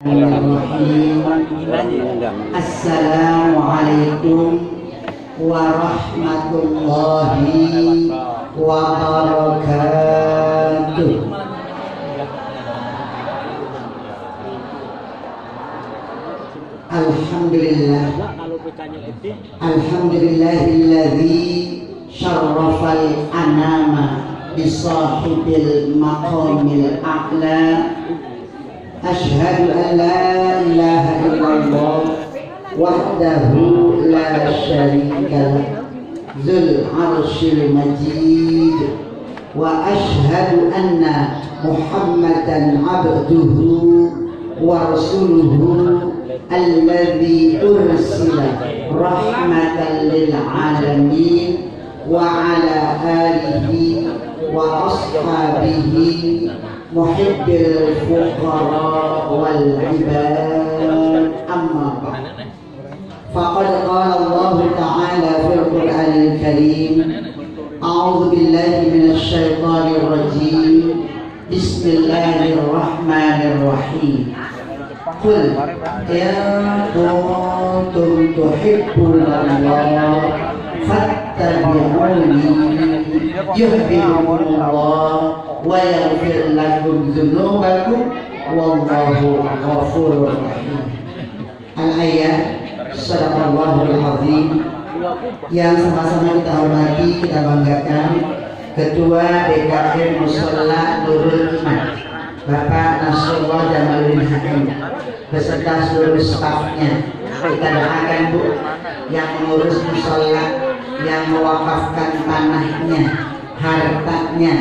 Assalamualaikum warahmatullahi wabarakatuh. Alhamdulillah. Alhamdulillahilladzi syarrafal anama bisahibil maqamil a'la. Ashhadu an la ilaha illallah wahdahu la syarika lah dzul arsyil majid wa ashhadu anna Muhammadan abduhu wa rasuluhu alladzi ursila rahmatan lil alamin wa ala alihi wa ashabihi muhibbil fuqara wal ibad amma ba'd. Faqad qala Allah ta'ala fil Qur'anil Karim a'udzu billahi minasy syaithanir rajim bismillahirrahmanirrahim qul ya kuntum tuhibbunallaha fattabi'uni yuhibbukumullah wa yaghfir lakum dzunubakum wallahu ghafurur rahim. Al-ayat Sadaqallahul azim. Yang sama-sama kita hormati, kita banggakan Ketua DKM Mushola Nurul Iman Bapak Nasrullah Jamaluddin Hakim beserta seluruh stafnya. Kita doakan Bu, yang mengurus mushola, yang mewakafkan tanahnya, hartanya,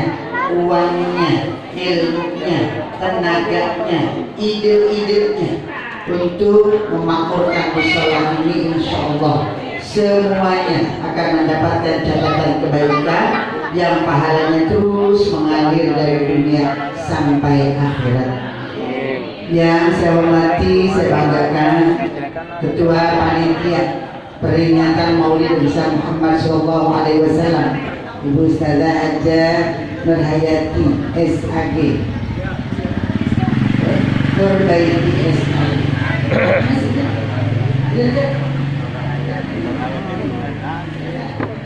uangnya, ilmunya, tenaganya, ide-idenya untuk memakmurkan mushola ini. Insyaallah semuanya akan mendapatkan catatan kebaikan yang pahalanya terus mengalir dari dunia sampai akhirat. Yang saya hormati, saya banggakan Ketua Panitia Peringatan Maulid Besar Muhammad SAW, Ibu Ustazah Haja Nurhayati SAG Nurbaiti SAG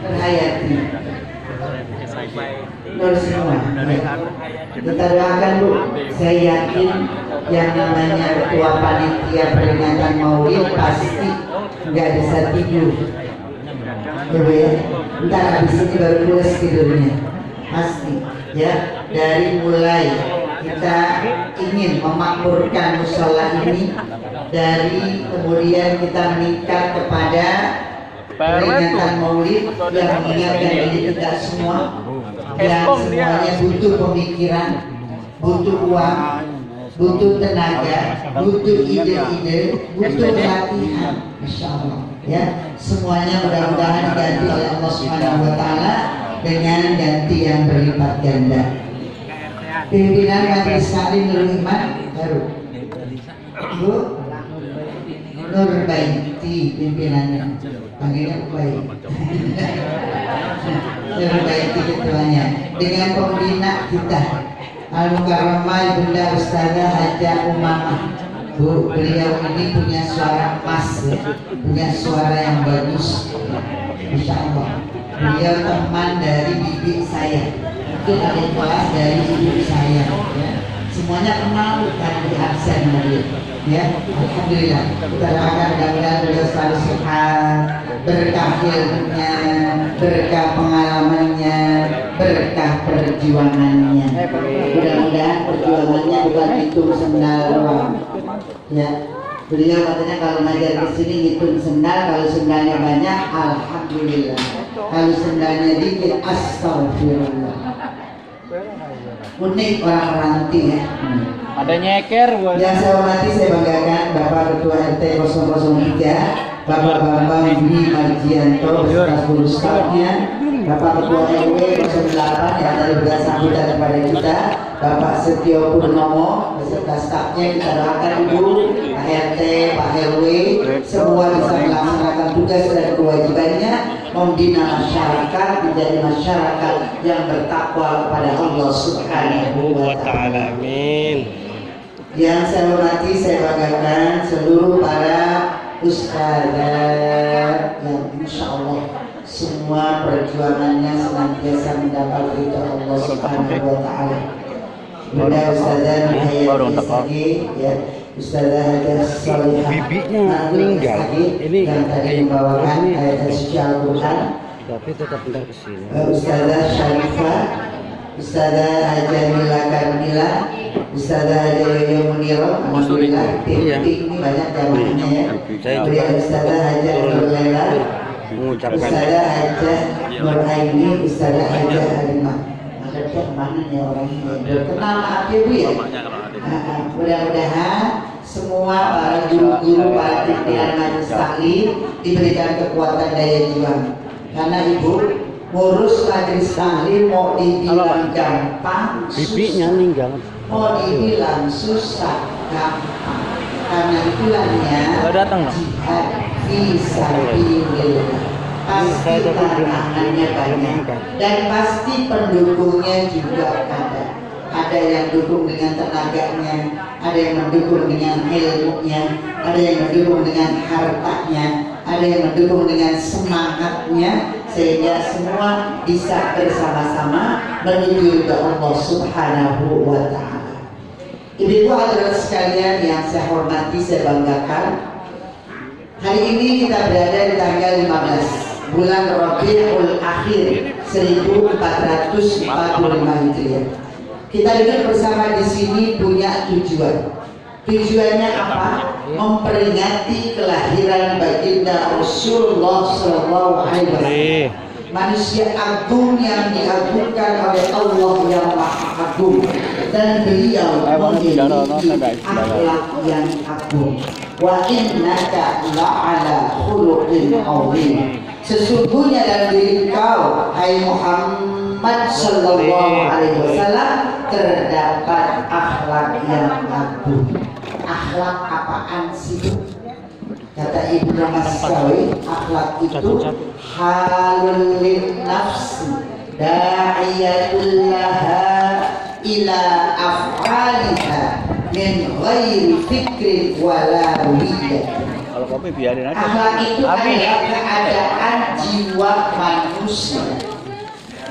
Nurhayati Nur semua. Kita doakan Bu, saya yakin yang namanya Ketua Panitia Peringatan Maulid pasti nggak bisa tidur ya Bu ya. Ntar habis ini baru pulas tidurnya pasti ya. Dari mulai kita ingin memakmurkan mushola ini, dari kemudian kita meningkat kepada peringatan Maulid yang mengingatkan diri kita semua yang semuanya butuh pemikiran, butuh uang, butuh tenaga, butuh ide-ide, butuh latihan. Insyaallah ya, semuanya mudah-mudahan diganti oleh Allah Subhanahu wa taala dengan ganti yang berlipat ganda. Pimpinan Majelis Taklim Nurul Iman baru Bu Nurbaiti pimpinannya, panggilnya baik. Nurbaiti ketuanya, dengan pembina kita Al-Mukarramah Bunda Ustazah Haja Umamah. Bu, beliau ini punya suara emas ya, punya suara yang bagus. Insyaallah beliau teman dari bibi saya, mungkin ada kelas dari ibu saya ya. Semuanya kenal bukan di absen beliau ya. Alhamdulillah, kita doakan mudah-mudahan beliau selalu sehat, berkah ilmunya, berkah pengalamannya, berkah perjuangannya. Mudah-mudahan perjuangannya bukan hitung sendal doang ya. Beliau katanya kalau ngajar di sini hitung sendal, kalau sendalnya banyak alhamdulillah, kalau sendalnya dikit astagfirullah. Unik orang ranting ya. Ada nyeker buat. Yang saya hormati, saya banggakan Bapak Ketua RT 003 Bapak Bambang Budi Marjianto beserta seluruh stafnya, Bapak Ketua RW 08 yang tadi berikan sambutan kepada kita, Bapak Setio Purnomo beserta stafnya. Kita doakan Ibu, Pak RT, Pak RW semua bisa melaksanakan tugas dan kewajibannya membina masyarakat menjadi masyarakat yang bertakwa kepada Allah Subhanahu wa taala. Amin. Yang saya hormati, saya banggakan seluruh para ustadzah yang insya Allah semua perjuangannya senantiasa mendapat ridha Allah Subhanahu wa Ta'ala. Bunda Ustazah Nurhayati ya, Ustazah Hajah Salihah bibinya meninggal. Ini yang tadi membawakan ayat suci Al-Quran. Tapi tetap pindah ke sini. Ustazah Syarifah, Ustazah Hajah Mila Karmila, Ustazah Hajah Yoyo Muniro, alhamdulillah tim ini banyak jamaahnya ya. Kemudian Ustazah Hajah Nurlela, Ustazah Hajah Nuraini, Ustazah Hajah Halimah. Mana nih orangnya? Kenal maaf ya Bu ya? Mudah-mudahan semua para guru-guru, para pimpinan majelis taklim diberikan kekuatan daya juang. Karena Ibu ngurus majelis taklim mau dibilang gampang, bibinya meninggal. mau dibilang susah, gampang. Karena itulahnya jihad fisabilillah. Pasti tantangannya banyak dan pasti pendukungnya juga ada. Ada yang dukung dengan tenaganya, ada yang mendukung dengan ilmunya, ada yang mendukung dengan hartanya, ada yang mendukung dengan semangatnya, sehingga semua bisa bersama-sama menuju ke Allah Subhanahu wa Ta'ala. Ibu-ibu hadirin sekalian yang saya hormati, saya banggakan, hari ini kita berada di tanggal 15 bulan Rabiul Akhir 1445 Hijriah. Kita duduk bersama di sini punya tujuan. Tujuannya apa? Memperingati kelahiran baginda Rasulullah Sallallahu Alaihi Wasallam. Manusia agung yang diagungkan oleh Allah yang Maha Agung, dan beliau memiliki akhlak yang agung. Wa innaka la'ala khuluqin 'azim. Sesungguhnya dalam diri kau, hai Muhammad Sallallahu Alaihi Wasallam, terdapat akhlak yang agung. Akhlak apaan sih? Kata Ibnu Mas'ud, akhlak itu halul lin nafsi da'iyatul laha ila af'aliha min ghairi fikrin wala wiyah. Kalau kopi biarin aja. Akhlak itu adalah keadaan jiwa manusia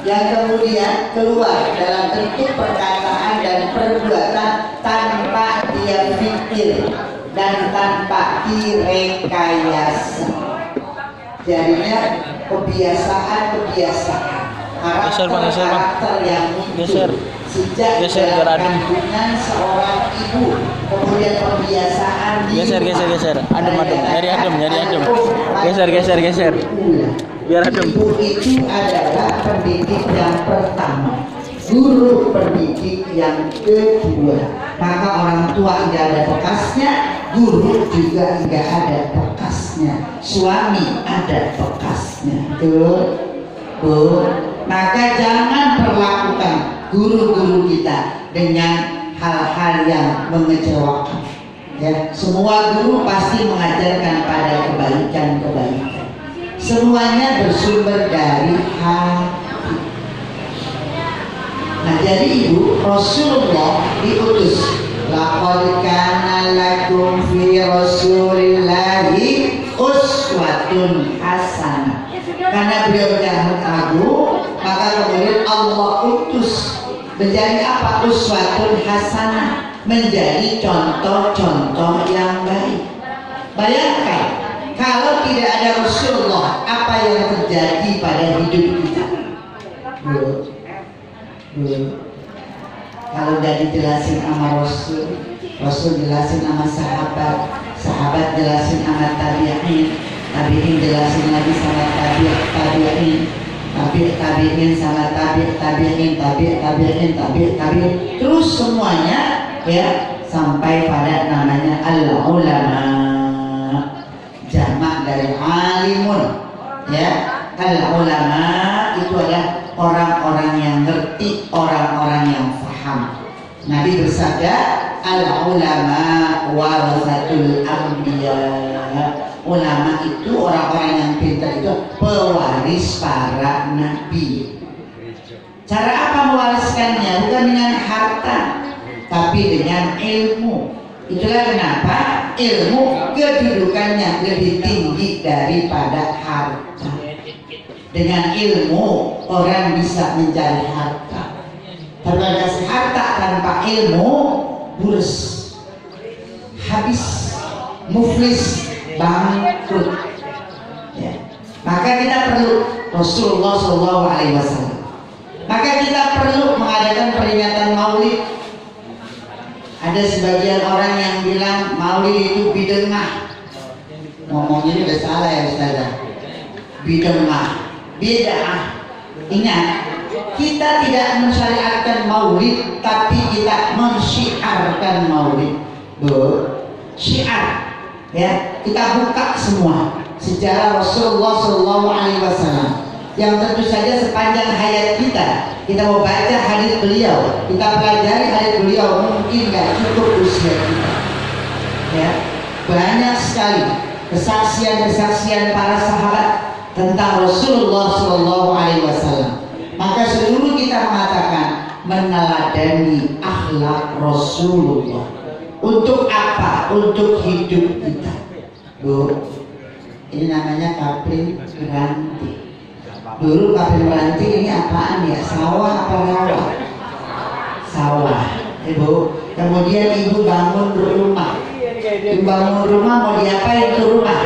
yang kemudian keluar dalam bentuk perkataan dan perbuatan tanpa dia pikir dan tanpa direkayasa. Jadinya kebiasaan karakter yang muncul sejak dalam kandungan seorang ibu, kemudian kebiasaan Geser. Adem. Geser. Biar adem. Ibu itu adalah pendidik yang pertama, guru pendidik yang kedua. Maka orang tua tidak ada bekasnya, guru juga tidak ada bekasnya, suami ada bekasnya. Tuh. Maka jangan perlakukan guru-guru kita dengan hal-hal yang mengecewakan. Ya, semua guru pasti mengajarkan pada kebaikan. Semuanya bersumber dari hati. Nah, jadi Ibu, Rasulullah diutus, laqad kana lakum fi Rasulillahi uswatun hasanah. Karena beliau jahat agung, maka kemudian Allah utus menjadi apa? Uswatun hasanah, menjadi contoh-contoh yang baik. Bayangkan kalau tidak ada Rasulullah, apa yang terjadi pada hidup kita? Kalau udah dijelasin sama Rasul jelasin sama sahabat jelasin sama tabi'in jelasin lagi sama tabi'in sama tabi'in, terus semuanya ya sampai pada namanya al-ulama, jamak dari alimun ya. Al-ulama itu adalah orang-orang yang ngerti, orang-orang yang paham. Nabi bersabda, al-ulama warasatul anbiya. Ulama itu orang-orang yang pintar, itu pewaris para nabi. Cara apa mewariskannya? Bukan dengan harta, tapi dengan ilmu. Itulah kenapa ilmu kedudukannya lebih tinggi daripada harta. Dengan ilmu orang bisa mencari harta. Terbatas harta tanpa ilmu burus, habis, muflis, bangkrut. Ya. Maka kita perlu Rasulullah SAW. Maka kita perlu mengadakan peringatan Maulid. Ada sebagian orang yang bilang Maulid itu bid'ah. Ngomongnya udah salah ya Ustazah. Bid'ah, bid'ah. Ingat, kita tidak mensyariatkan Maulid, tapi kita mensyiarkan Maulid. Syiar, ya, kita buka semua sejarah Rasulullah SAW. Yang tentu saja sepanjang hayat kita mau baca hadis beliau, kita pelajari hadis beliau, mungkin nggak cukup usia kita. Ya, banyak sekali kesaksian-kesaksian para sahabat tentang Rasulullah SAW. Maka seluruh kita mengatakan meneladani akhlak Rasulullah. Untuk apa? Untuk hidup kita. Bu, ini namanya kapling geranti. Dulu kapling geranti ini apaan ya? Sawah apa rawa? Sawah, Ibu. Kemudian ibu bangun rumah. Ibu bangun rumah mau diapain tuh rumah?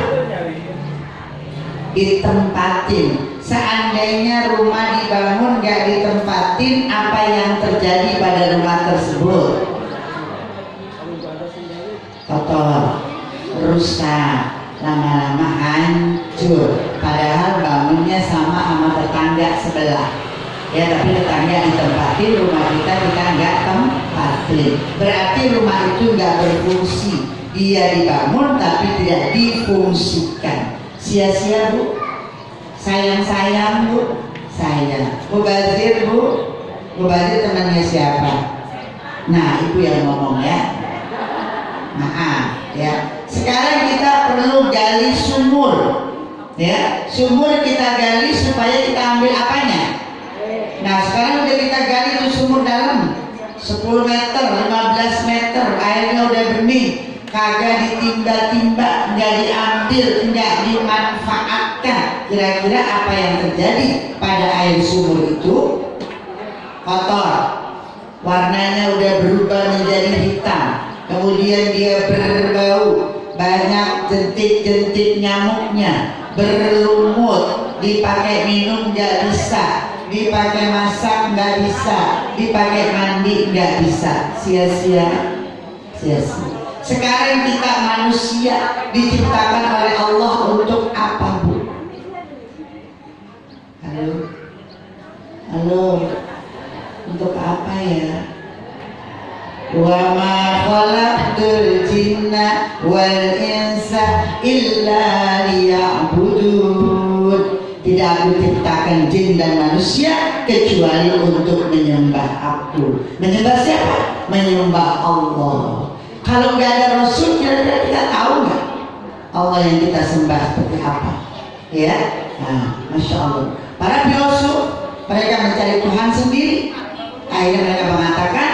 Ditempatin. Seandainya rumah dibangun gak ditempatin, apa yang terjadi pada rumah tersebut? Kotor, rusak, lama-lama hancur. Padahal bangunnya sama tetangga sebelah. Ya, tapi tetangga ditempatin, rumah kita nggak tempatin. Berarti rumah itu nggak berfungsi. Dia dibangun tapi tidak difungsikan. Sia-sia Bu. Sayang-sayang Bu. Sayang. Mubazir Bu. Mubazir temannya siapa? Nah, itu yang ngomong ya. Maaf ya. Sekarang kita perlu gali sumur. Ya, sumur kita gali supaya kita ambil apanya? Nah, sekarang udah kita gali itu sumur dalam 10 meter, 15 meter, airnya udah bening, kagak ditimba-timba, nggak diambil, nggak dimanfaatkan. Kira-kira apa yang terjadi pada air sumur itu? Kotor, warnanya udah berubah menjadi hitam, kemudian dia berbau, banyak jentik-jentik nyamuknya, berlumut, dipakai minum nggak bisa, dipakai masak nggak bisa, dipakai mandi nggak bisa, sia-sia. Sekarang kita manusia diciptakan oleh Allah untuk apa Bu? Halo, untuk apa ya? Wa ma khalaqtul jinna wal insa illa liya'budun. Tidak aku ciptakan jin dan manusia kecuali untuk menyembah aku. Menyembah siapa? Menyembah Allah. Kalau nggak ada Rasul, kira-kira kita tahu nggak Allah yang kita sembah seperti apa? Ya, nah, masya Allah. Para filosof mereka mencari Tuhan sendiri. Akhirnya mereka mengatakan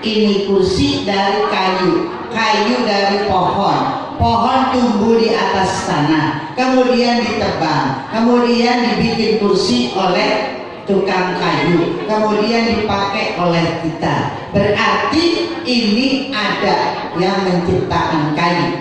ini kursi dari kayu, kayu dari pohon, pohon tumbuh di atas tanah, kemudian ditebang, kemudian dibikin kursi oleh tukang kayu, kemudian dipakai oleh kita. Berarti ini ada yang menciptakan kayu,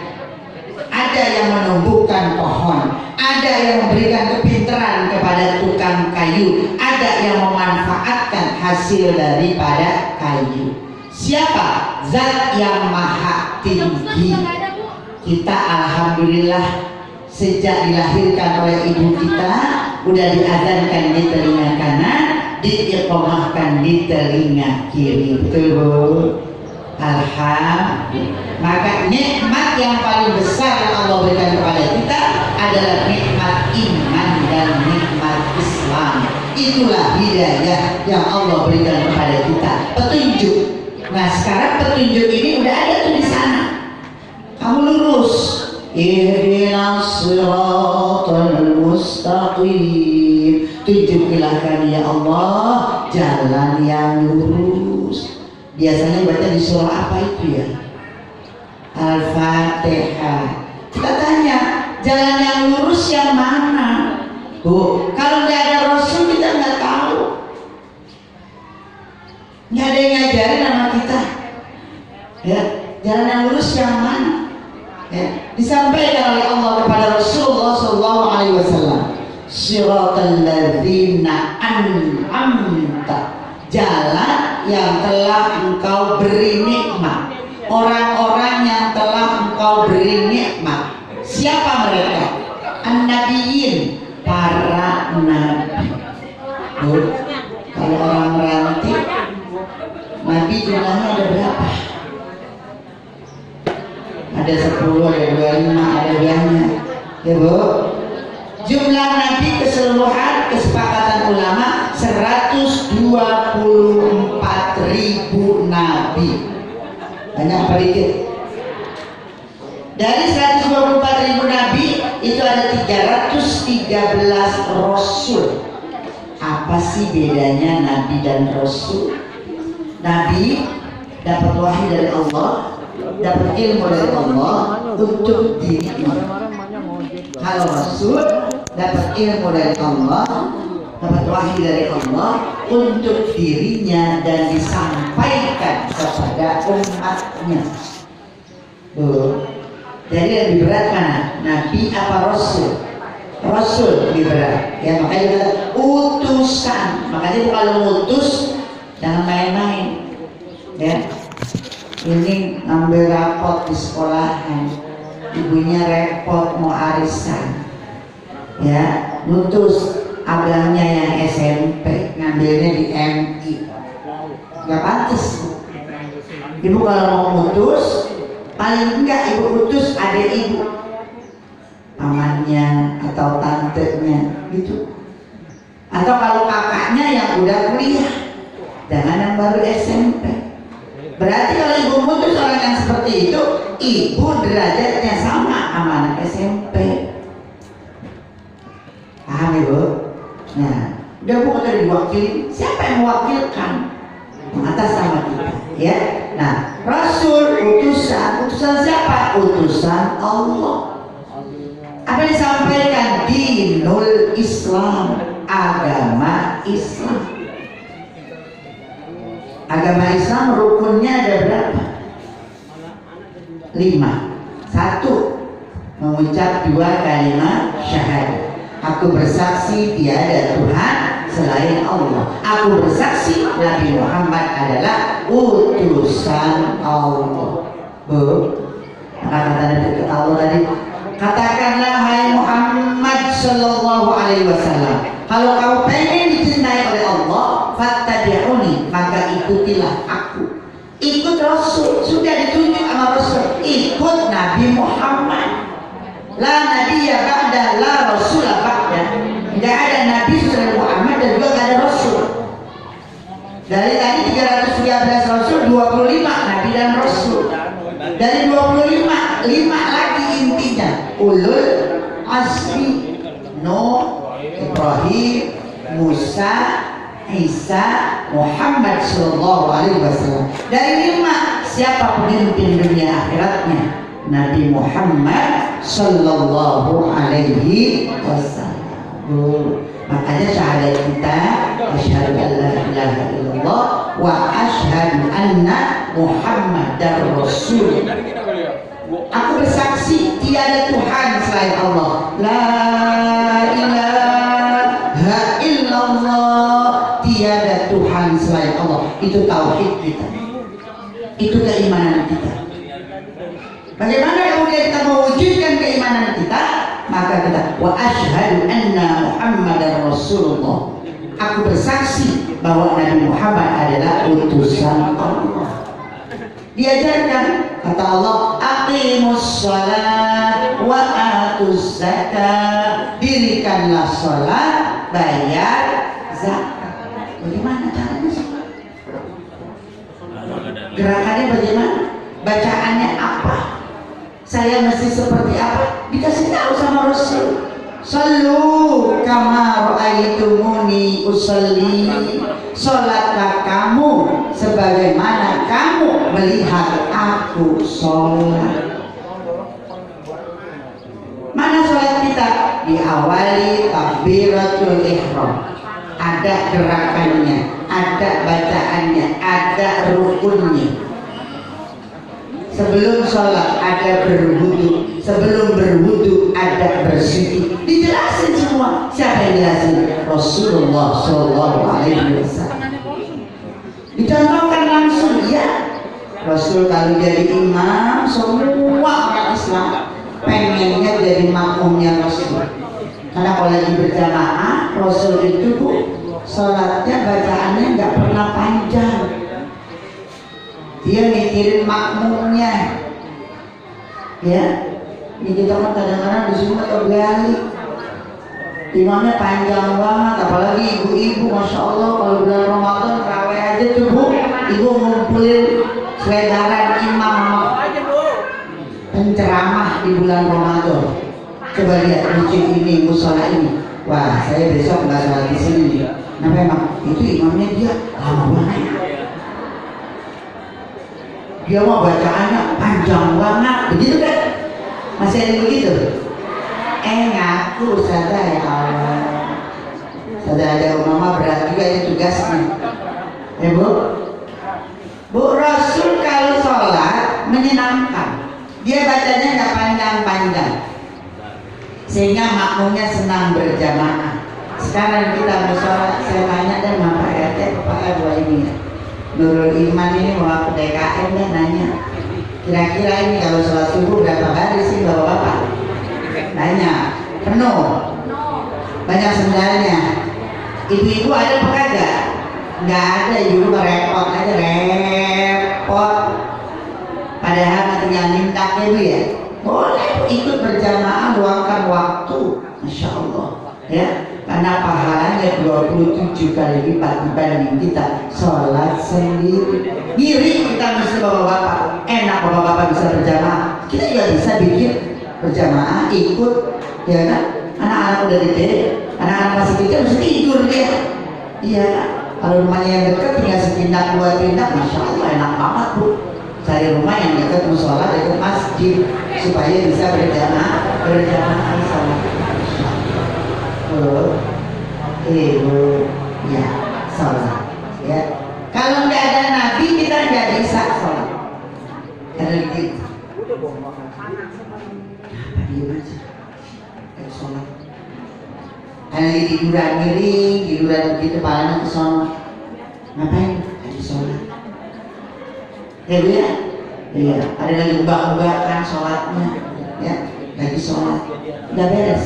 ada yang menumbuhkan pohon, ada yang memberikan kepintaran kepada tukang kayu, ada yang memanfaatkan hasil daripada kayu. Siapa? Zat yang maha tinggi. Kita alhamdulillah sejak dilahirkan oleh ibu kita udah diazankan di telinga kanan, diiqamahkan di telinga kiri. Betul Bu? Alhamdulillah. Maka nikmat yang paling besar yang Allah berikan kepada kita adalah nikmat iman dan nikmat Islam. Itulah hidayah yang Allah berikan kepada kita, petunjuk. Nah, sekarang petunjuk ini udah ada tuh di sana. Kamu lurus. Ihdinas siratal mustaqim. Tunjukilah kami ya Allah jalan yang lurus. Biasanya baca di surah apa itu ya? Al-Fatihah. Kita tanya, jalan yang lurus yang mana? Bu, kalau nggak ada Rasul kita nggak tahu. Nggak ada yang ngajarin sama kita. Ya, jalan yang lurus yang mana? Ya, disampaikan oleh Allah kepada Rasulullah SAW. Shiratal ladzina an'amta, jalan yang telah engkau beri nikmat, orang-orang yang telah engkau beri nikmat. Siapa mereka? An-Nabiyyin, para nabi. Kalau orang meranti, nabi jumlahnya ada berapa? Ada 10, ada 25, ada banyak. Ya Bu, jumlah nabi keseluruhan kesepakatan ulama 124.000 nabi. Banyak apa dikit? Dari 124.000 nabi itu ada 313 rasul. Apa sih bedanya nabi dan rasul? Nabi dapat wahyu dari Allah, dapat ilmu dari Allah untuk dirinya. Kalau rasul dapat ilmu dari Allah, dapat wahyu dari Allah untuk dirinya dan disampaikan kepada umatnya. Jadi lebih berat mana? Nabi apa Rasul? Rasul lebih berat. Ya makanya kita utusan. Makanya kalau ngutus jangan main-main. Ya. Ini ngambil rapot di sekolahan, ibunya repot mau arisan. Ya, ngutus abangnya yang SMP, ngambilnya di MI. Gak pantas. Ibu kalau mau ngutus, paling enggak ibu utus adik ibu, pamannya atau tantenya gitu. Atau kalau kakaknya yang udah kuliah, jangan yang baru SMP. Berarti kalau ibu ngutus orang yang seperti itu, ibu derajatnya sama sama anak SMP. Paham ibu? Nah, udah bu udah diwakili, siapa yang mewakilkan? Atas sama kita, ya. Nah, Rasul utusan siapa? Utusan Allah. Apa yang disampaikan? Dinul Islam, agama Islam. Agama Islam rukunnya ada berapa? 5. 1, mengucap 2 kalimat syahadat. Aku bersaksi tiada Tuhan selain Allah. Aku bersaksi Nabi Muhammad adalah utusan Allah. Bu, kata Nabi Allah tadi, katakanlah hai Muhammad sallallahu alaihi wasallam, kalau kau pengen dicintai oleh Allah, fattabi'uni, maka ikutilah aku. Ikut Rasul, sudah ditunjuk sama Rasul. Ikut Nabi Muhammad. La nabiyya ba'da, la rasulah ba'da. Tidak ada nabi setelah Muhammad dan juga tidak ada rasul. Dari tadi 313 rasul, 25 nabi dan rasul. Dari 25, 5 lagi intinya ulul azmi, Nuh, Ibrahim, Musa, Isa, Muhammad sallallahu alaihi wasallam. Dari 5, siapa pemimpin dunia akhiratnya? Nabi Muhammad sallallahu alaihi wasallam. Makanya syahadat kita asyhadu an la ilaha illallah wa asyhadu anna Muhammadar Rasul. Aku bersaksi tiada Tuhan selain Allah. La ilaha illallah, tiada Tuhan selain Allah. Itu tauhid kita. Itu keimanan kita. Bagaimana kemudian kita mewujudkan keimanan kita? Maka kita wa asyhadu anna Muhammadar Rasulullah. Aku bersaksi bahwa Nabi Muhammad adalah utusan Allah. Diajarkan kata Allah, aqimus shalah wa atuz zakat. Dirikanlah salat, bayar zakat. Bagaimana caranya salat? Gerakannya bagaimana? Bacaannya apa? Saya mesti seperti apa? Dikasih tahu sama Rasul. Sallu kama ra'aitumuni usalli. Salatlah kamu sebagaimana kamu melihat aku sholat. diawali takbiratul ihram. Ada gerakannya, ada bacaannya, ada rukunnya. Sebelum sholat ada berwudu, sebelum berwudu ada bersuci. Dijelasin semua. Siapa yang jelasin? Rasulullah Shallallahu Alaihi Wasallam. Dicontohkan langsung ya. Rasul kalau jadi imam, semua orang Islam pengennya jadi makmumnya Rasul. Karena kalau lagi berjamaah, Rasul itu bu, sholatnya bacaannya nggak pernah panjang. Dia mikirin makmumnya. Ya, ini kita kan kadang-kadang di sini terbalik. Imamnya panjang banget, apalagi ibu-ibu, masya Allah kalau bulan Ramadan terawih aja tuh bu, ibu ngumpulin selebaran imam penceramah di bulan Ramadan. Coba lihat masjid ini, musola ini. Wah, saya besok nggak sholat di sini nih. Nah memang itu imamnya dia lama banget. Dia mau bacaannya panjang banget, begitu kan? Masih ada begitu? Ngaku saja ya Allah. Saja ada mama berat juga ini tugasnya. Bu, Bu Rasul kalau sholat menyenangkan. Dia bacanya nggak panjang-panjang, sehingga makmumnya senang berjamaah. Sekarang kita mau sholat, saya tanya dan Bapak RT, Bapak RW ini Nurul Iman ini mau aku DKM dan nanya, kira-kira ini kalau sholat subuh berapa baris sih Bapak-Bapak? Nanya, penuh, banyak sendalnya. Ibu-ibu ada apa kagak? Nggak ada, ibu repot aja, repot. Padahal tinggal minta ya Bu ya. Boleh ikut berjamaah, luangkan waktu, Masya Allah ya. Karena pahalanya 27 kali lipat dibanding kita sholat sendiri. Ngiri kita mesti bapak-bapak, enak bapak-bapak bisa berjamaah. Kita juga bisa bikin berjamaah, ikut ya kan. Anak-anak udah gede, anak-anak masih kecil mesti tidur dia. Iya kan. Kalau rumahnya yang dekat tinggal sepindah dua pindah, Masya Allah enak banget Bu. Cari rumah yang dekat musola, dekat masjid supaya bisa berjamaah sholat. Ibu ya sholat ya. Kalau nggak ada Nabi kita nggak bisa sholat. Karena gitu. Apa dia baca? Kayak sholat. Karena tiduran miring, tiduran begitu palanya ke sono. Ngapain? Lagi sholat. Ya Bu ya. Iya. Ada lagi ubah-ubahkan sholatnya. Ya. Lagi sholat. Nggak beres.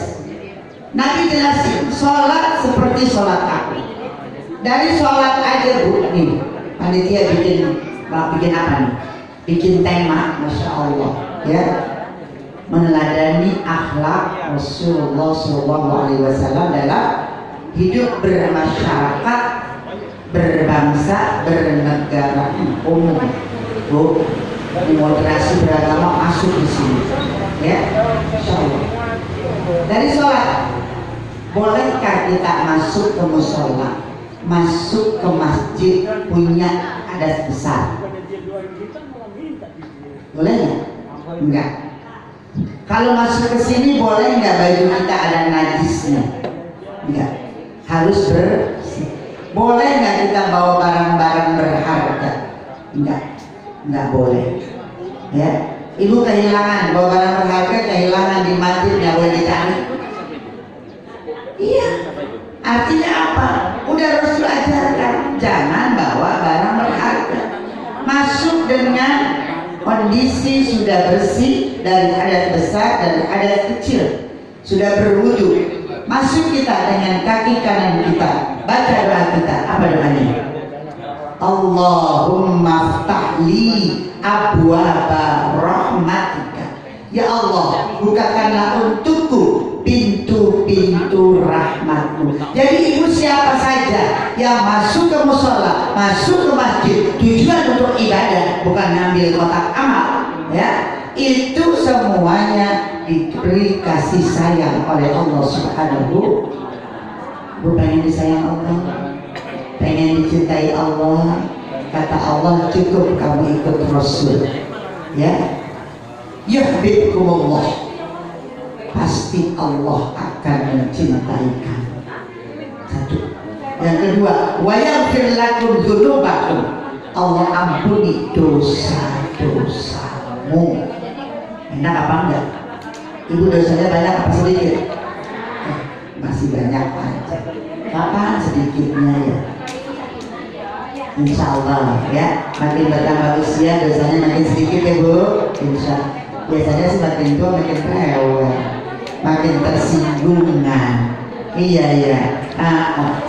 Nabi jelasin sholat seperti sholat aku. Dari sholat aja Bu, nih panitia bikin apa nih? Bikin tema, Masya Allah ya, meneladani akhlak Rasulullah SAW dalam hidup bermasyarakat, berbangsa, bernegara umum. Bu, moderasi beragama masuk di sini ya, Masya Allah. Dari sholat, bolehkah kita masuk ke musola, masuk ke masjid punya adat besar? Boleh nggak? Enggak. Kalau masuk ke sini boleh nggak baju kita ada najisnya? Enggak. Harus bersih. Boleh nggak kita bawa barang-barang berharga? Enggak. Enggak boleh. Ya. Ibu kehilangan, bawa barang berharga kehilangan di masjid, nggak boleh dicari. Iya. Artinya apa? Udah Rasul ajarkan, jangan bawa barang berharga. Masuk dengan kondisi sudah bersih dari adat besar dan adat kecil, sudah berwudu. Masuk kita dengan kaki kanan kita, baca doa kita. Apa doanya? Allahumma ftahli abwaba rahmatika. Ya Allah, bukakanlah untukku pintu-pintu rahmatmu. Jadi ibu siapa saja yang masuk ke musola, masuk ke masjid, tujuan untuk ibadah, bukan ngambil kotak amal ya, itu semuanya diberi kasih sayang oleh Allah Subhanahu. Bu pengen disayang Allah, pengen dicintai Allah. Kata Allah, cukup kamu ikut Rasul ya. Yuhibbukumullah. pasti Allah akan mencintai kamu. Satu. Yang kedua, wa yaghfir lakum dzunubakum. Allah ampuni dosa-dosamu. Enak apa enggak? Ibu dosanya banyak apa sedikit? Masih banyak aja. Kapan sedikitnya ya? Insya Allah ya, makin bertambah usia dosanya makin sedikit ya Bu. Insya Allah. Biasanya sih makin tua makin rewel, makin tersinggungan. Iya ya.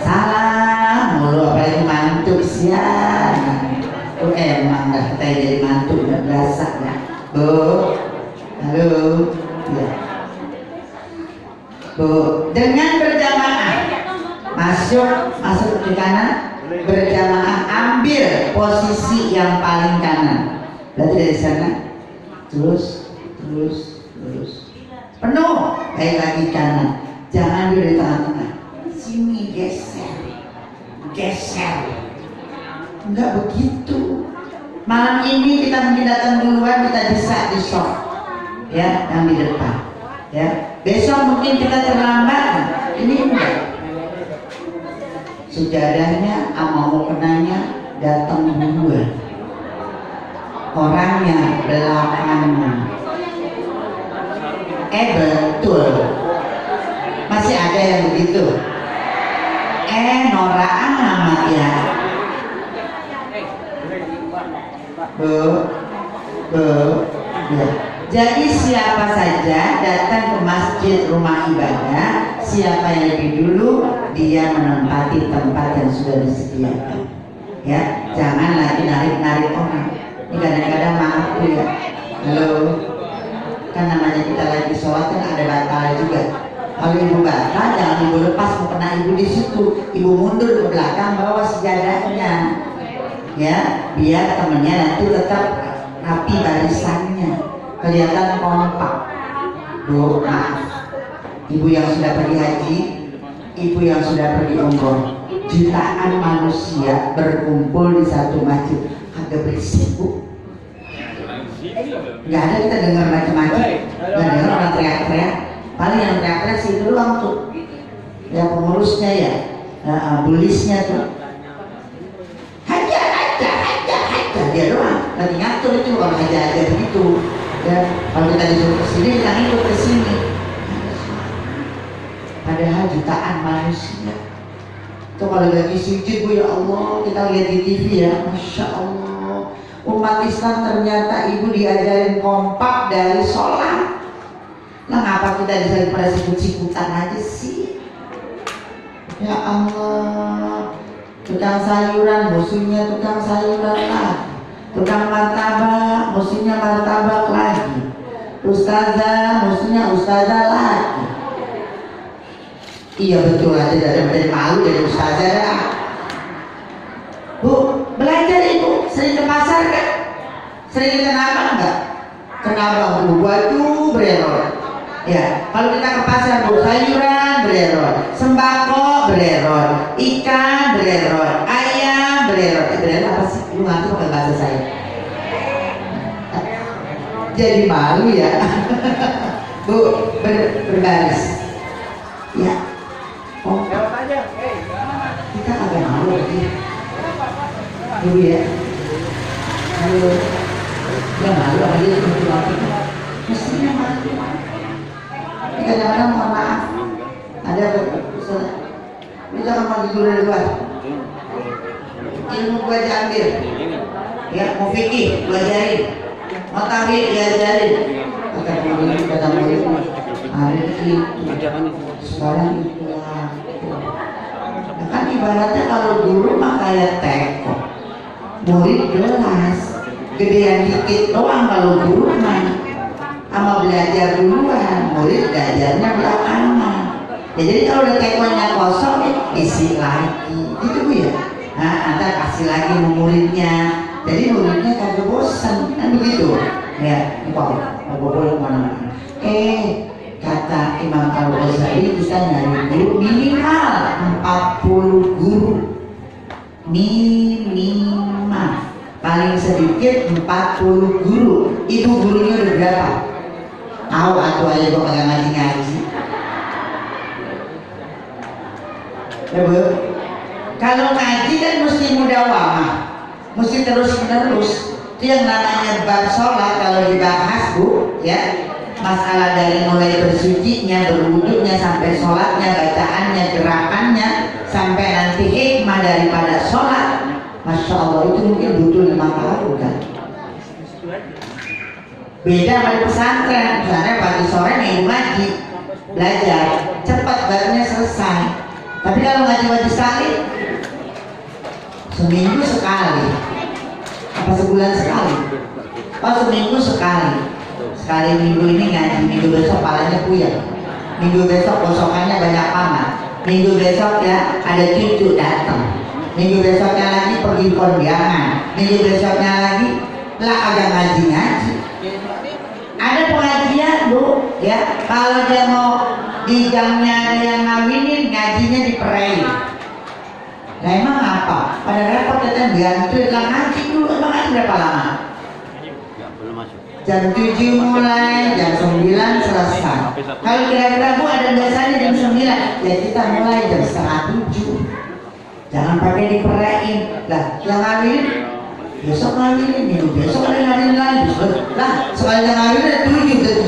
Salah mulu apalagi mantu siang. Emang dah kita jadi mantu nggak berasa ya. Bu, halo. Ya. Bu, dengan berjamaah masuk di kanan, berjamaah ambil posisi yang paling kanan. Berarti dari sana terus penuh, baik lagi kanan. Jangan di tengah-tengah. Sini geser. Enggak begitu. Malam ini kita mungkin datang duluan, kita bisa di soft, ya, yang di depan. Ya, besok mungkin kita terlambat. Ini enggak. Sejadahnya sama mukenanya datang duluan. Orangnya belakangan. Betul. Masih ada yang begitu. Norak amat ya. Bu. Ya. Jadi siapa saja datang ke masjid rumah ibadah, siapa yang lebih dulu dia menempati tempat yang sudah disediakan. Ya, jangan lagi narik orang. Ini kadang-kadang maaf tuh ya. Halo, kan namanya kita lagi sholat kan ada batal juga. Kalau ibu batal, jangan ibu lepas mau kena ibu di situ. Ibu mundur ke belakang bawa sejadahnya. Ya, biar temennya nanti tetap rapi barisannya, kelihatan kompak. Bu, maaf. Ibu yang sudah pergi haji, ibu yang sudah pergi umroh, jutaan manusia berkumpul di satu masjid, agak berisik Bu. Nggak ada kita dengar macam-macam, nggak dengar orang teriak-teriak. Paling yang teriak-teriak sih itu doang tuh, ya pengurusnya ya, bulisnya tuh. Hajar, dia doang lagi ngatur itu orang aja begitu. Ya, kalau kita disuruh kesini, kita ikut kesini. Padahal jutaan manusia. Itu kalau lagi sujud Bu, ya Allah, kita lihat di TV ya, Masya Allah, umat Islam ternyata ibu diajarin kompak dari sholat. Lah ngapa kita disini pada sikut-sikutan aja sih? Ya Allah, tukang sayuran musuhnya tukang sayuran lagi, tukang martabak musuhnya martabak lagi, ustazah musuhnya ustazah lagi. Iya betul aja, dari malu dari ustazah dah. Bu, belajar ibu, sering ke pasar kan? Sering ke tanah enggak? Kenapa Bu? Baju bereror. Ya, kalau kita ke pasar Bu, sayuran bereror, sembako bereror, ikan bereror, ayam bereror. Bereror apa sih? Lu ngerti pakai bahasa saya? Jadi malu ya. Bu, berbaris. Ya. Oh, kita agak malu lagi. Ibu ya. Halo. Ya malu lagi mati. Mestinya malu. Ini kadang-kadang mohon maaf. Ada usaha. Ini jangan mau tidur dari luar. Ilmu gua aja ambil. Ya, mau fikih gua ajarin. Mau tahlil diajarin. Kata murid hari itu. Sekarang itu kan ibaratnya kalau guru mah kayak teko, murid jelas, gedean dikit doang kalau guru mah, sama belajar duluan, murid belajarnya belakangan. Ya, jadi kalau udah tekonya kosong, isi lagi, gitu Bu ya. Nah, Anda kasih lagi muridnya, jadi muridnya kagak bosan, kan begitu. Ya, nggak boleh mana-mana. Kata Imam Al-Ghazali, kita nyari guru minimal 40 guru, minimal, paling sedikit 40 guru. Ibu gurunya udah berapa? Tahu atau aja gua kagak ngaji Ya Bu. Kalau ngaji kan mesti mudawamah, mesti terus menerus. Itu yang namanya bab sholat kalau dibahas Bu, ya. Masalah dari mulai bersucinya, berwuduknya, sampai sholatnya, bacaannya, gerakannya, sampai nanti hikmah daripada sholat. Masya Allah, itu mungkin butuh 5 tahun kan. Beda sama di pesantren, misalnya pagi sore minggu ngaji, belajar, cepat barunya selesai. Tapi kalau ngaji wajib salih, seminggu sekali, apa sebulan sekali? Oh, seminggu sekali. Sekali minggu ini ngaji, minggu besok palanya puyeng, minggu besok gosokannya banyak paman, minggu besok ya ada cucu datang, minggu besoknya lagi pergi kondangan, minggu besoknya lagi lah agak ngaji-ngaji. Ada pengajian Bu, ya kalau dia mau di jamnya ada yang ngawinin, ngajinya diperein. Nah emang apa? Pada repot kita ganti lah ngaji dulu, emang ngaji berapa lama? Jam 7 mulai, jam 9 selesai. Kalau kira-kira Bu ada biasanya jam 9, ya kita mulai jam setengah 7. Jangan pakai diperein. Lah, yang ngawinin besok ngawinin, minggu besok ada ngawinin lagi. Lah, sekali yang ngawinin ada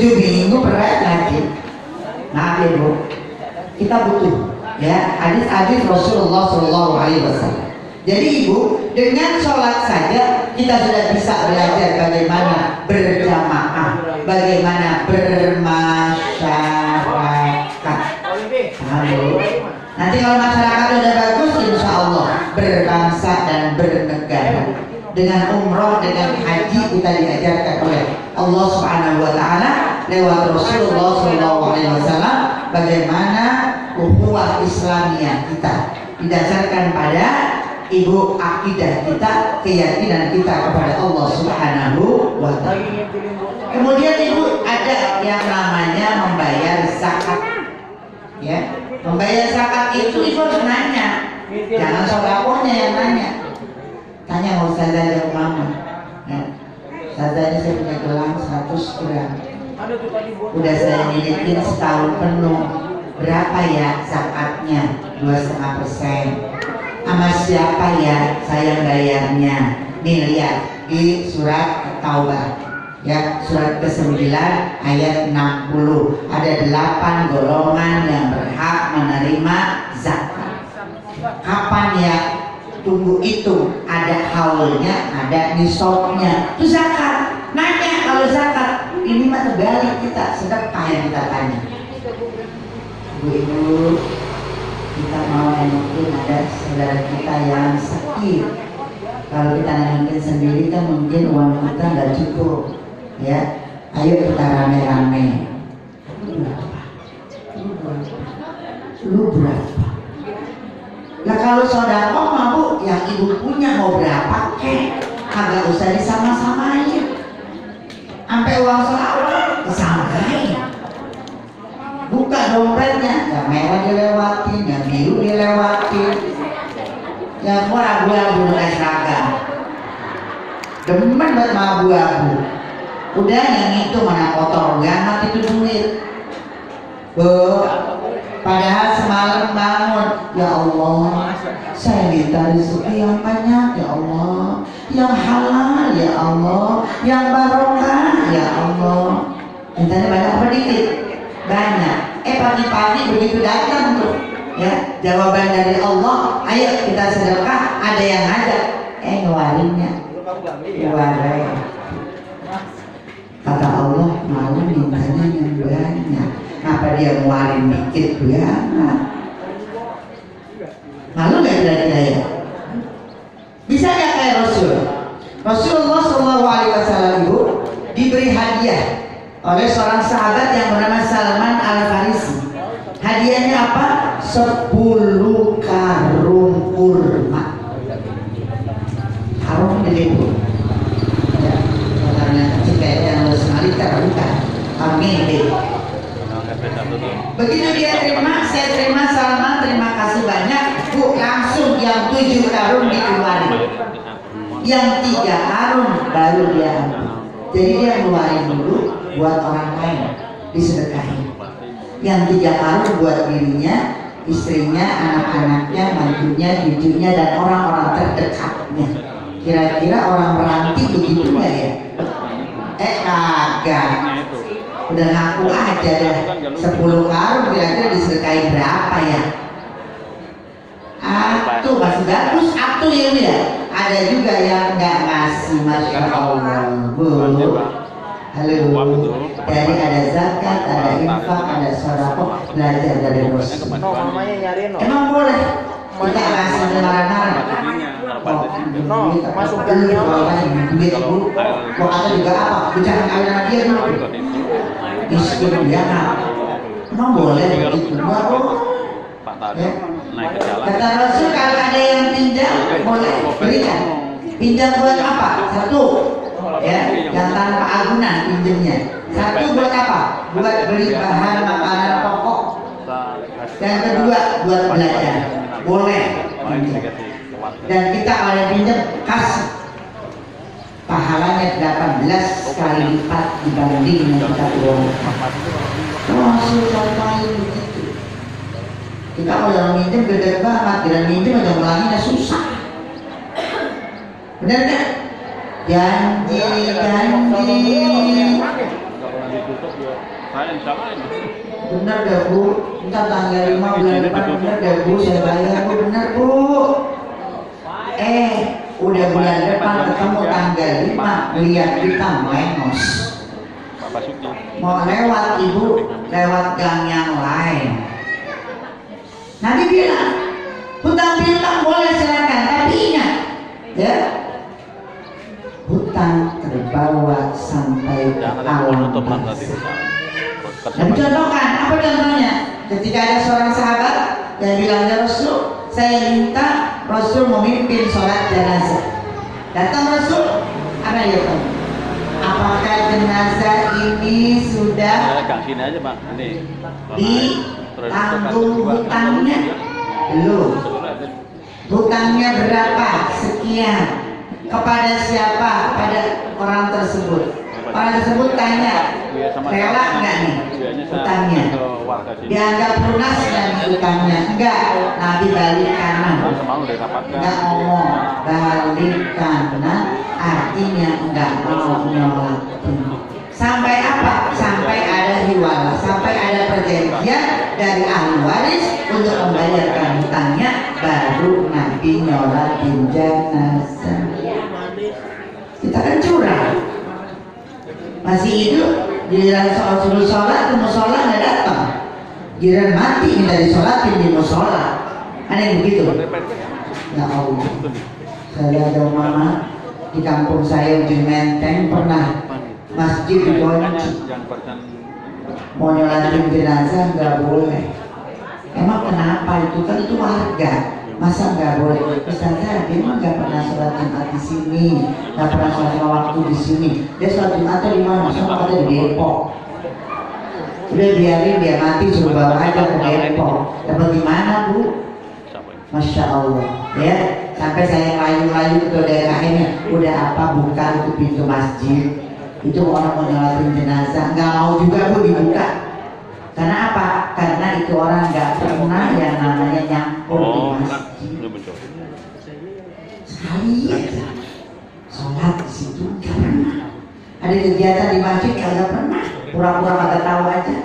7 minggu perein lagi. Maaf ya Bu, kita butuh ya hadis-hadis Rasulullah SAW. Jadi Ibu, dengan sholat saja kita sudah bisa belajar bagaimana berjamaah, bagaimana bermasyarakat. Halo. Nanti kalau masyarakat sudah bagus, insya Allah berbangsa dan bernegara. Dengan umroh, dengan haji kita diajarkan oleh Allah Subhanahu Wa Taala lewat Rasulullah SAW bagaimana ukhuwah Islamiyah kita didasarkan pada Ibu akidah kita, keyakinan kita kepada Allah Subhanahu wa Ta'ala. Kemudian Ibu ada yang namanya membayar zakat. Ya, membayar zakat itu Ibu harus nanya. Jangan sodakohnya yang nanya. Tanya mau Ustazah dari Mama. Ya. Ustazah ini saya punya gelang 100 gram. Udah saya milikin setahun penuh. Berapa ya zakatnya? 2,5%. Sama siapa ya saya bayarnya? Nih lihat di surat Taubah ya, surat ke-9 ayat 60 ada 8 golongan yang berhak menerima zakat. Kapan ya? Tunggu itu ada haulnya, ada nisabnya. Itu zakat. Nanya kalau zakat, ini mah terbalik kita sedekah yang kita tanya. Ibu-ibu, kita mau nengokin ada saudara kita yang sakit. Kalau kita nengokin sendiri kan mungkin uang kita nggak cukup, ya. Ayo kita rame-rame. Lu berapa? Nah kalau saudara mau Bu, yang Ibu punya mau berapa kek? Kagak usah disama-samain. Sampai uang selawat disamain. Buka dompetnya, yang merah dilewatin, yang biru dilewatin, yang warna abu-abu dengan seragam. Demen buat abu-abu. Udah yang itu mana kotor banget itu duit. Bu, padahal semalam bangun, ya Allah, saya minta rezeki yang banyak, ya Allah, yang halal, ya Allah, yang barokah, ya Allah. Mintanya banyak apa dikit? Banyak. Pagi-pagi begitu datang tuh ya jawaban dari Allah, ayo kita sedekah, ada yang ngajak, ngeluarinnya keluarin. Kata Allah malu mintanya yang banyak, kenapa dia ngeluarin dikit banget? Malu gak kira-kira ya? Bisa gak kayak Rasulullah SAW Ibu diberi hadiah oleh seorang sahabat yang bernama Salman Al-Farisi. Hadiahnya apa? 10 karung kurma. Karung gede Bu. Ya, karena kecil kayak yang semaliter bukan. Karungnya gede. Begitu dia terima, saya terima Salman, terima kasih banyak Bu. Langsung yang 7 karung dikeluarin, yang 3 karung baru dia ambil. Jadi dia keluarin dulu buat orang lain disedekahin, yang 3 karung buat dirinya, istrinya, anak-anaknya, mantunya, cucunya, dan orang-orang terdekatnya. Kira-kira orang meranti begitu nggak ya? Kagak. Udah ngaku aja dah. 10 karung kira-kira disedekain berapa ya? Atuh masih bagus, atuh ya. Ada juga yang nggak ngasih, masya Allah. Bu, halo. Jadi ada zakat, ada infak, ada sedekah, belajar dari Rasul. Emang boleh kita ngasih marah-marah? Masuk duit, duit bu. Kok ada juga apa? Bicara kawin sama dia dulu. Miskin dia emang boleh begitu? Baru. Ya. Kata Rasul kalau ada yang pinjam boleh berikan. Pinjam buat apa? Satu, ya, yang tanpa agunan pinjamnya. Satu buat apa? Buat beli bahan makanan pokok. Yang kedua buat belajar. Boleh. Dan kita kalau pinjam kasih. Pahalanya 18 kali lipat dibanding yang kita uang. Rasul sampai begitu. Kita kalau minjem gede banget, dan minjem aja ngulanginnya susah. Bener kan? Janji. Bener deh bu, kita tanggal 5 bulan depan bener deh bu, saya bayar bu, bener bu. Udah bulan depan ketemu tanggal 5, lihat kita mengos. Mau lewat ibu, lewat gang yang lain. Nabi bilang, hutang piutang boleh silakan, tapi ingat, ya, hutang terbawa sampai alam bawah. Dan contohkan, apa contohnya? Ketika ada seorang sahabat yang bilang, ya Rasul, saya minta Rasul memimpin sholat jenazah. Datang Rasul, apa ya Pak? Apakah jenazah ini sudah ditanggung hutangnya? Belum. Hutangnya berapa? Sekian. Kepada siapa? Pada orang tersebut. Orang tersebut tanya, rela nggak nih hutangnya? Dianggap lunas nggak nih hutangnya? Enggak. Nabi balik kanan. Enggak ngomong balik kanan, artinya enggak mau nyolatin. Sampai apa? Sampai ada hiwala, sampai ada perjanjian dari ahli waris untuk membayarkan hutangnya, baru Nabi nyolatin jenazah. Kita kan curang. Masih hidup, giliran soal suruh sholat, ke musola nggak datang. Giliran mati minta disolatin di musola. Ada yang begitu? Ya Allah. Saya ada mama di kampung saya di Menteng pernah masjid dikunci. Mau nyolatin jenazah nggak boleh. Emang kenapa itu? Kan itu warga. Masa nggak boleh? Misalnya dia mah nggak pernah sholat Jumat di sini, nggak pernah sholat waktu di sini. Dia sholat Jumat di mana? Sholat di Depok. Udah biarin dia mati, suruh bawa aja ke Depok. Dapat di mana bu? Masya Allah, ya. Sampai saya layu-layu ke daerah ini. Udah apa buka itu pintu masjid? Itu orang mau nyolatin jenazah, nggak mau juga bu dibuka. Karena apa? Karena itu orang nggak pernah yang namanya nyangkul di masjid. Sekali aja sholat di situ nggak pernah. Ada kegiatan di masjid nggak pernah. Pura-pura kagak tahu aja.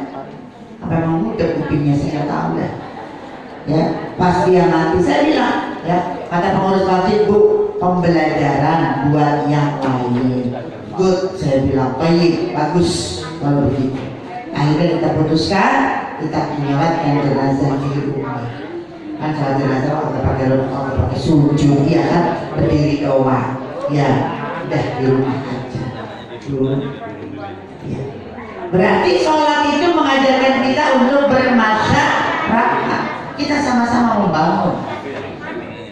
Apa emang udah kupingnya saya nggak tahu dah. Ya, pas dia mati saya bilang, ya kata pengurus masjid bu, pembelajaran buat yang lain. Good, saya bilang, baik, bagus kalau begitu. Akhirnya kita putuskan kita menyolatkan jenazah di rumah. Kan sholat jenazah kalau pakai sujud ya kan, berdiri doang. Ya, udah di rumah aja. Ya. Berarti sholat itu mengajarkan kita untuk bermasyarakat. Kita sama-sama membangun.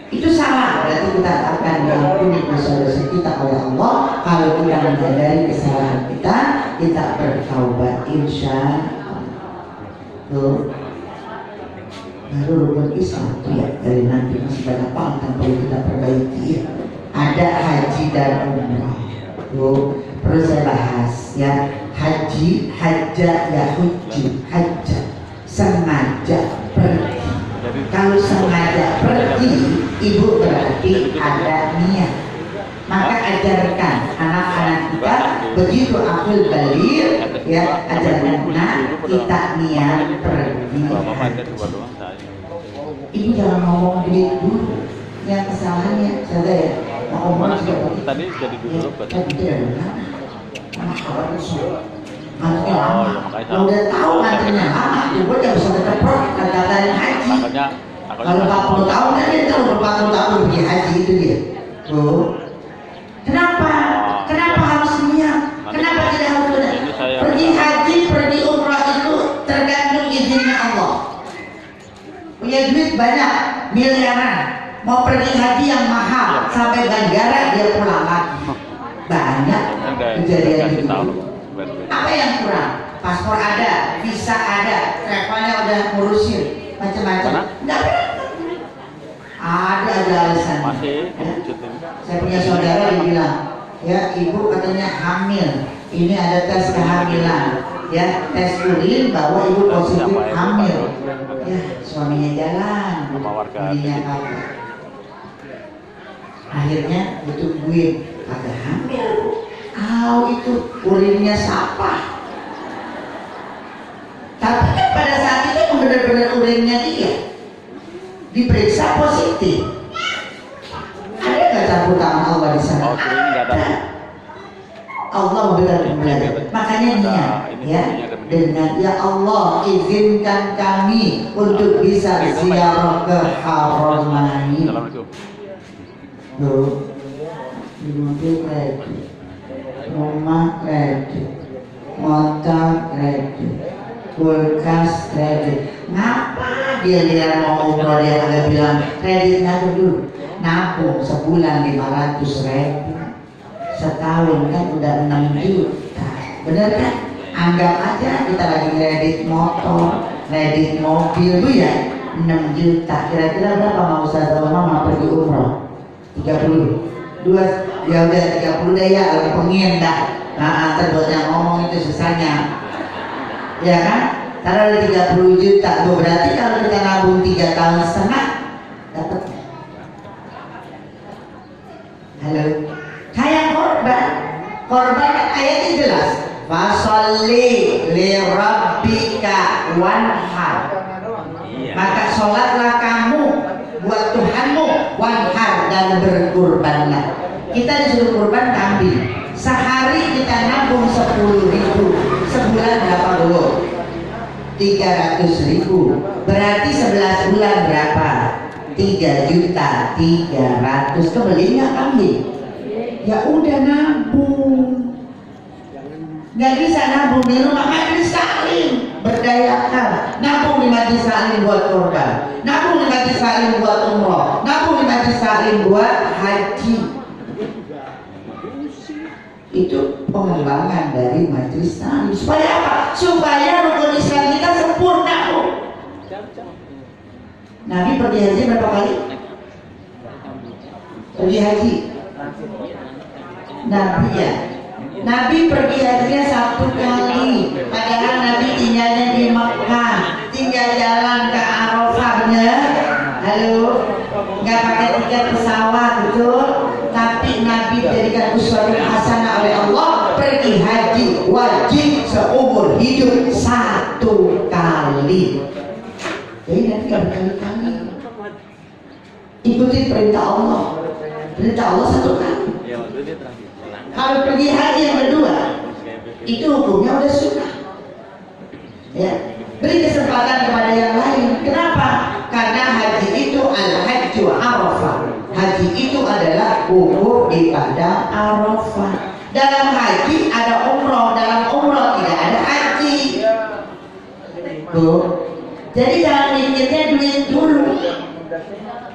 Itu salah, berarti kita akan diampuni dosa-dosa kita oleh Allah. Kalau kita menyadari kesalahan kita, kita bertaubat insya Allah. Baru rukun Islam itu ya, dari nanti masih banyak banget yang perlu kita perbaiki ya. Ada haji dan umrah. Tuh, perlu saya bahas ya. Haji, hajja ya hujju, hajja sengaja pergi. tapi ada niat. Maka ajarkan anak-anak kita begitu akil balir, ya ajarkan kita niat pergi. Ibu jangan ngomong duit dulu, yang kesalahannya saja ya. Ngomong juga tadi jadi dulu tapi tidak benar. Kalau udah tahu nantinya ibu udah bisa keteprak kata-kata haji. Kalau 40 tahun kan dia tahu 40 tahun pergi haji itu dia. Tuh. Kenapa? Kenapa harus niat? Kenapa tidak harus benar? Pergi haji, pergi umrah itu tergantung izinnya Allah. Punya duit banyak, miliaran, mau pergi haji yang mahal sampai bandara dia pulang lagi. Banyak kejadian itu. Apa yang kurang? Paspor ada, visa ada, travelnya udah ngurusin, macam-macam. Enggak ada alasan. Ya. Saya punya saudara yang bilang, ya ibu katanya hamil, ini ada tes kehamilan, ya tes urin bahwa ibu positif hamil. Ya suaminya jalan, dirinya kagak. Akhirnya butuh duit, kagak hamil. Itu urinnya siapa? Tapi kan pada saat itu benar-benar urinnya dia diperiksa positif. Ada nggak campur tangan Allah di sana? Allah benar-benar. Makanya niat, ya dengan ya Allah izinkan kami untuk bisa ziarah ke Haramain. Loh, di mobil ready, rumah ready, motor ready, kulkas ready. Ngapa dia bilang mau umroh, dia agak bilang kreditnya dulu nabung sebulan 500.000, setahun kan udah 6 juta, bener kan? Anggap aja kita lagi kredit motor, kredit mobil bu ya 6 juta. Kira-kira berapa mau Ustaz Mama pergi umroh? 30 dua, ya udah 30 deh ya, lagi pengen dah. Terbuat yang ngomong itu susahnya, ya kan? Taruh ada 30 juta, berarti kalau kita nabung 3 tahun setengah dapat. Halo, kayak korban kan ayatnya jelas. Fasolli li rabbika wanhar. Maka sholatlah kamu buat Tuhanmu, wanhar, dan berkurbanlah. Kita disuruh kurban kambing. Sehari kita nabung 10.000, sebulan berapa dulu? 300.000. Berarti 11 bulan berapa? 3.300.000. Kebeli nggak kambing? Ya udah nabung. Nggak bisa nabung di rumah majelis taklim, berdayakan. Nabung di majelis taklim buat korban, nabung di majelis taklim buat umroh, nabung di majelis taklim buat haji. Itu pengembangan dari majelis taklim. Supaya apa? Supaya rukun Islam kita sempurna. Nabi pergi haji berapa kali? Pergi haji Nabi ya. Nabi pergi hajinya 1 kali. Padahal Nabi tinggalnya di Mekah, tinggal jalan ke Arafahnya. Halo, nggak pakai tiket pesawat, betul? Tapi Nabi dijadikan uswatun hasanah oleh Allah. Pergi haji wajib seumur hidup 1 kali. Jadi Nabi nggak berkali-kali. Ikuti perintah Allah. Perintah Allah 1 kali. Kalau pergi haji yang kedua, itu hukumnya udah sunnah. Ya, beri kesempatan kepada yang lain. Kenapa? Karena haji itu al-hajju Arafah. Haji itu adalah wukuf di padang Arafah. Dalam haji ada umroh, dalam umroh tidak ada haji. Tuh. Jadi jangan mikirnya duit dulu.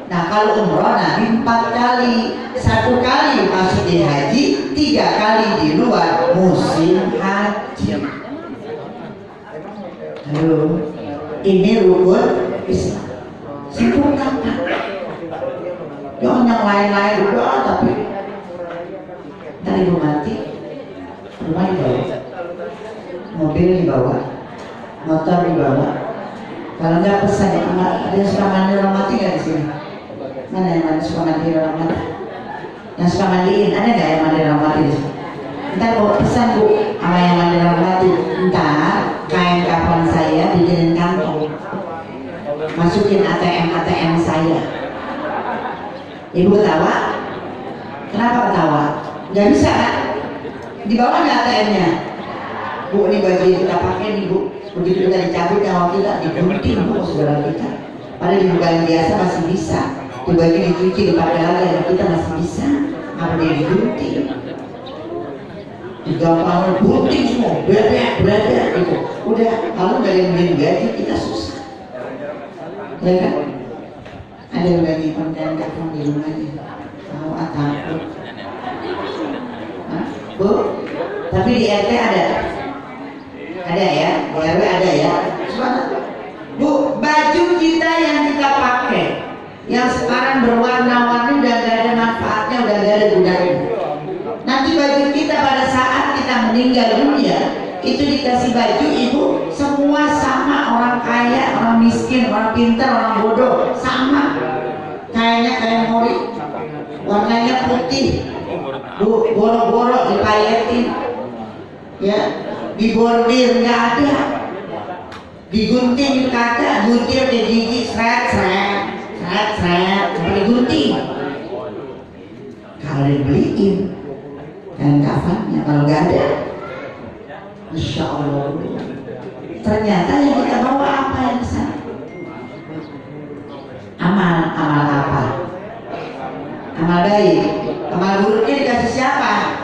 Nah kalau umroh Nabi 4 kali, 1 kali masuk di haji, 3 kali di luar musim haji. Halo, ini rukun Islam. Sempurnakan. Jangan yang lain-lain juga, tapi ntar ibu mati, rumah dibawa, mobil dibawa, motor dibawa. Kalau nggak pesan, ada yang suka mandi orang mati nggak di sini? Mana yang suka mandi orang mati? Yang suka mandiin, ada nggak yang mandi orang mati? Ntar bawa pesan bu, sama yang mandi orang mati. Ntar kain kafan saya bikinin kantong, masukin ATM saya. Ibu ketawa? Kenapa ketawa? Nggak bisa kan? Di bawah ada ATM-nya. Bu, ini baju yang kita pakai nih bu. Begitu kita dicabut nyawa kita, digunting bu saudara kita. Padahal di bukan biasa masih bisa. Di baju dicuci, dipakai lagi, kita masih bisa. Apa dia digunting? Digampang gunting semua, berada gitu. Udah, kalau dari yang gaji kita susah. Ya kan? Ada yang lagi konten kafan di rumahnya. Tahu takut. Bu, tapi di RT ada ya, di RW ada ya. Bu, baju kita yang kita pakai, yang sekarang berwarna-warni udah gak ada manfaatnya, udah gak ada gunanya. Nanti baju kita pada saat kita meninggal dunia, itu dikasih baju ibu, semua sama, orang kaya, orang miskin, orang pintar, orang bodoh, sama. Kayaknya kayak mori, warnanya putih. Bu, borok-borok dipayetin, ya, dibordir nggak ada, digunting kagak, gunting ke gigi, seret, sampai gunting. Kalau dibeliin dan kafannya, kalau nggak ada, Insya Allah, ternyata yang kita bawa apa yang sana? Amal apa? Amal baik. Amal buruknya dikasih siapa?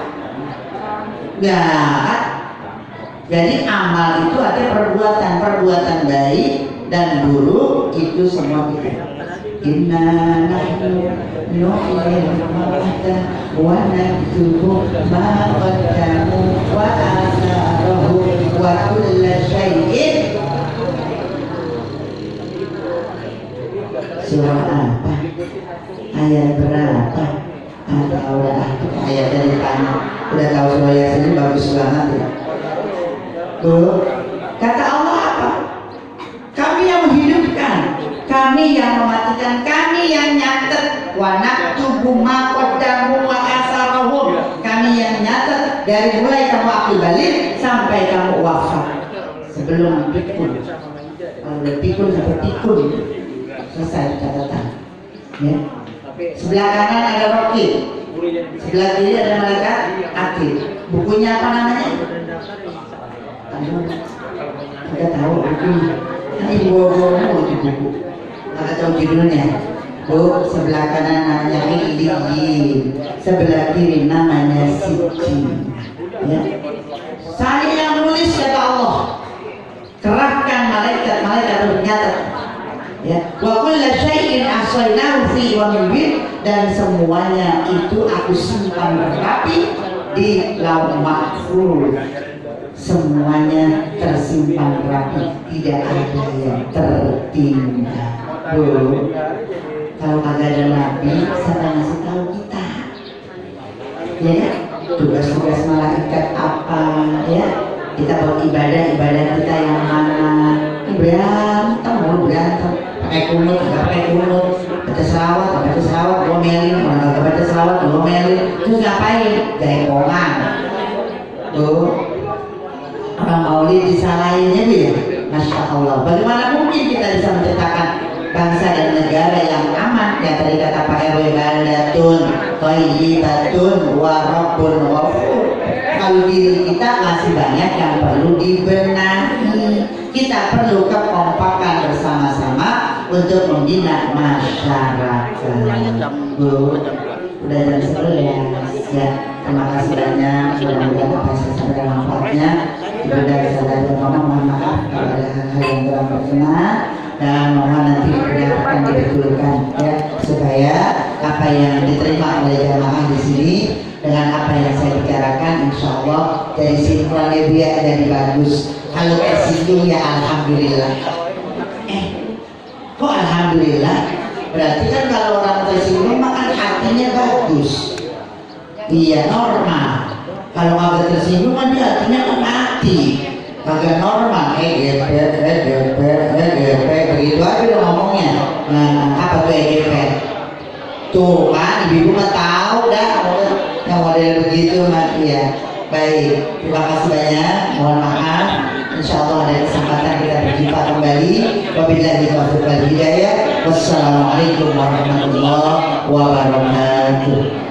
Enggak. Jadi amal itu ada perbuatan baik dan buruk itu semua kita. Inna nahnu nuhyil mauta wa naktubu ma qaddamu wa atharahu wa kulla syai'in. Surah apa? Ayat berapa? Udah ayat dari tanah. Udah tahu surah Yasin, bagus banget ya. Tuh, kata Allah apa? Kami yang menghidupkan, kami yang mematikan, kami yang nyatet. Wa naktubu ma qaddamu wa asarahum. Kami yang nyatet dari mulai kamu akil balik sampai kamu wafat. Sebelum pikun, udah pikun sampai pikun selesai catatan. Ya. Sebelah kanan ada rokib, sebelah kiri ada malaikat atid. Bukunya apa namanya? Aduh, tidak tahu bukunya. Ini bawa buku. Nggak tahu judulnya. Bu, sebelah kanan namanya Illiyin, sebelah kiri namanya Sijjin. Ya. Saya yang nulis kata Allah. Kerahkan malaikat untuk nyatet. Ya, wa kullu syai'in ahsaynahu fi imamin mubin, dan semuanya itu aku simpan rapi di lauh mahfuz. Semuanya tersimpan rapi, tidak ada yang tertinggal. Kalau kagak ada nabi, siapa ngasih tahu kita? Ya, tugas-tugas malaikat apa? Ya, kita beribadah kita yang mana? Berantem. Pakai kunut, baca selawat, gomelin, orang nggak baca selawat, gomelin, terus ngapain? Jaipongan. Tuh, orang maulid disalahinnya dia, Masya Allah. Bagaimana mungkin kita bisa menciptakan bangsa dan negara yang aman? Yang tadi kata Pak RW, baldatun, thayyibatun, wa rabbun ghafur. Kalau diri kita masih banyak yang perlu dibenahi. Kita perlu kekompakan bersama-sama untuk membina masyarakat. Bu, udah jam 11 ya. Terima kasih banyak. Mudah-mudahan apa yang saya sampaikan manfaatnya. Ibu dan saudara mama, mohon maaf kalau ada hal-hal yang kurang berkenan, dan mohon nanti akan dibetulkan ya, supaya apa yang diterima oleh jamaah di sini dengan apa yang saya bicarakan, insya Allah dari sinkroni dia jadi bagus. Kalau tersinggung ya alhamdulillah. Kok alhamdulillah? Berarti kan kalau orang tersinggung maka hatinya bagus. Iya, normal. Kalau agak tersinggung kan dia hatinya kan mati. Agak normal, begitu aja lo ngomongnya. Nah, apa tuh EGP? Tuh kan ibu mah tahu dah yang model begitu mah ya. Baik, terima kasih banyak. Mohon maaf. Insya Allah ada kesempatan kita berjumpa kembali. Wabillahi taufiq wal hidayah. Wassalamualaikum warahmatullahi wabarakatuh.